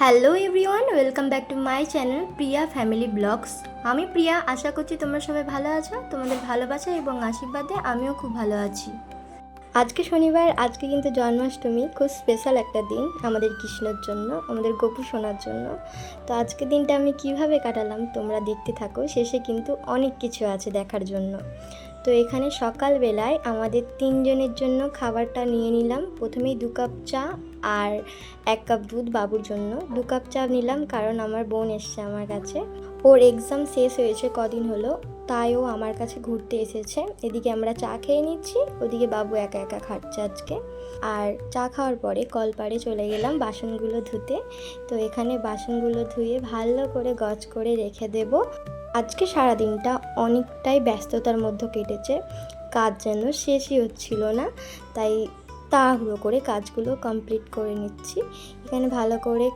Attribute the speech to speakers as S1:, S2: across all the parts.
S1: Hello everyone, welcome back to my channel Priya family vlogs. আমি প্রিয়া, আশা করছি তোমরা সবাই ভালো আছো। তোমাদের ভালোবাসা এবং আশীর্বাদে আমিও খুব ভালো আছি। আজকে শনিবার, আজকে কিন্তু জন্মাষ্টমী, খুব স্পেশাল একটা দিন আমাদের কৃষ্ণর জন্য, আমাদের গোপু সোনার জন্য। তো আজকে দিনটা আমি কিভাবে কাটালাম তোমরা দেখতে থাকো, শেষে কিন্তু অনেক কিছু আছে দেখার জন্য। তো এখানে সকালবেলায় আমাদের 3 জনের জন্য খাবারটা নিয়ে নিলাম। প্রথমেই 2 কাপ চা আর 1 কাপ দুধ বাবুর জন্য। 2 কাপ চা নিলাম কারণ আমার বোন এসছে আমার কাছে, ওর এক্সাম শেষ হয়েছে কদিন হলো, তাই ও আমার কাছে ঘুরতে এসেছে। এদিকে আমরা চা খেয়ে নিচ্ছি, ওদিকে বাবু একা একা খাচ্ছে আজকে। আর চা খাওয়ার পরে কলপাড়ে চলে গেলাম বাসনগুলো ধুতে। তো এখানে বাসনগুলো ধুয়ে ভালো করে গজ করে রেখে দেব। আজকে সারাদিনটা অনেকটাই ব্যস্ততার মধ্যে কেটেছে, কাজ যেন শেষই হচ্ছিল না, তাই তাড়াহুড়ো করে কাজগুলো কমপ্লিট করে নিচ্ছি। এখানে ভালো করে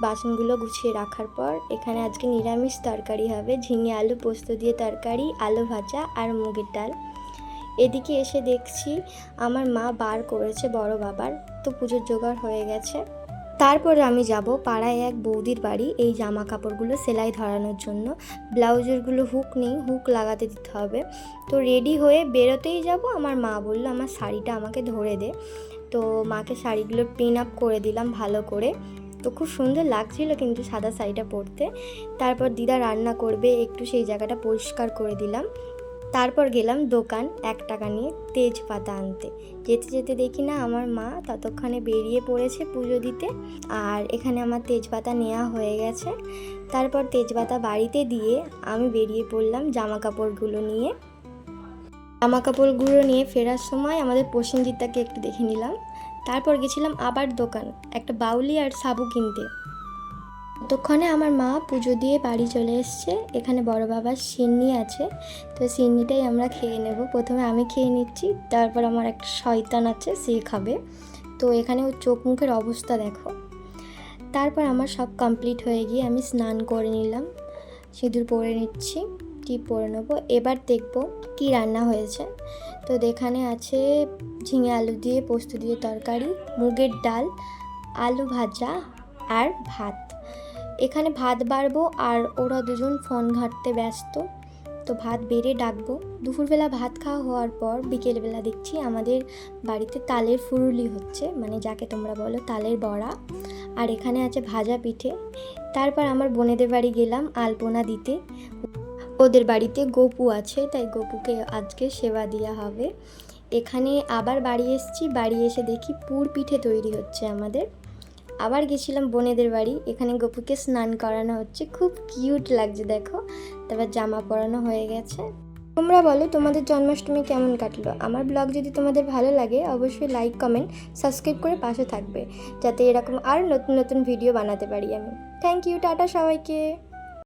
S1: বাসনগুলো গুছিয়ে রাখার পর এখানে আজকে নিরামিষ তরকারি হবে, ঝিঙে আলু পোস্ত দিয়ে তরকারি, আলু ভাজা আর মুগের ডাল। এদিকে এসে দেখছি আমার মা বার করেছে বড় বাবার, তো পুজোর জোগাড় হয়ে গেছে। তারপরে আমি যাব পাড়ায় এক বৌদির বাড়ি এই জামা কাপড়গুলো সেলাই ধরানোর জন্য। ব্লাউজেরগুলো হুক নেই, হুক লাগাতে দিতে হবে। তো রেডি হয়ে বেরোতেই যাব, আমার মা বলল আমার শাড়িটা আমাকে ধরে দে। তো মাকে শাড়িগুলো পিন আপ করে দিলাম ভালো করে। তো খুব সুন্দর লাগছিল কিন্তু সাদা শাড়িটা পরতে। তারপর দিদা রান্না করবে, একটু সেই জায়গাটা পরিষ্কার করে দিলাম। তারপর গেলাম দোকান 1 টাকা নিয়ে তেজপাতা আনতে। যেতে যেতে দেখি না আমার মা ততক্ষণে বেরিয়ে পড়েছে পুজো দিতে। আর এখানে আমার তেজপাতা নেওয়া হয়ে গেছে। তারপর তেজপাতা বাড়িতে দিয়ে আমি বেরিয়ে পড়লাম জামা কাপড়গুলো নিয়ে। জামা কাপড়গুলো নিয়ে ফেরার সময় আমাদের প্রসেনজিৎটাকে একটু দেখে নিলাম। তারপর গেছিলাম আবার দোকান একটা বাউলি আর সাবু কিনতে। ততক্ষণে আমার মা পুজো দিয়ে বাড়ি চলে এসছে। এখানে বড় বাবার সিন্নি আছে, তো সিন্নিটাই আমরা খেয়ে নেব। প্রথমে আমি খেয়ে নিচ্ছি, তারপর আমার একটা শয়তান আছে সে খাবে। তো এখানে ওর চোখ মুখের অবস্থা দেখো। তারপর আমার সব কমপ্লিট হয়ে গিয়ে আমি স্নান করে নিলাম, সিঁদুর পরে নিচ্ছি, টিপ পরে নেবো। এবার দেখব কি রান্না হয়েছে। তো এখানে আছে ঝিঙে আলু দিয়ে পোস্ত দিয়ে তরকারি, মুগের ডাল, আলু ভাজা আর ভাত। এখানে ভাত বাড়বো আর ওরা দুজন ফোন ঘাঁটতে ব্যস্ত, তো ভাত বেড়ে ডাকবো। দুপুরবেলা ভাত খাওয়া হওয়ার পর বিকেলবেলা দেখছি আমাদের বাড়িতে তালের ফুরুলি হচ্ছে, মানে যাকে তোমরা বলো তালের বড়া। আর এখানে আছে ভাজা পিঠে। তারপর আমার বোনেদের বাড়ি গেলাম আলপনা দিতে। ওদের বাড়িতে গপু আছে, তাই গপুকে আজকে সেবা দেওয়া হবে। এখানে আবার বাড়ি এসেছি, বাড়ি এসে দেখি পুর পিঠে তৈরি হচ্ছে আমাদের। আবার গেছিলাম বোনেদের বাড়ি, এখানে গপুকে স্নান করানো হচ্ছে, খুব কিউট লাগছে দেখো। তারপর জামা পরানো হয়ে গেছে। তোমরা বলো তোমাদের জন্মাষ্টমী কেমন কাটলো। আমার ব্লগ যদি তোমাদের ভালো লাগে অবশ্যই লাইক কমেন্ট সাবস্ক্রাইব করে পাশে থাকবে, যাতে এরকম আর নতুন নতুন ভিডিও বানাতে পারি আমি। থ্যাংক ইউ, টাটা সবাইকে।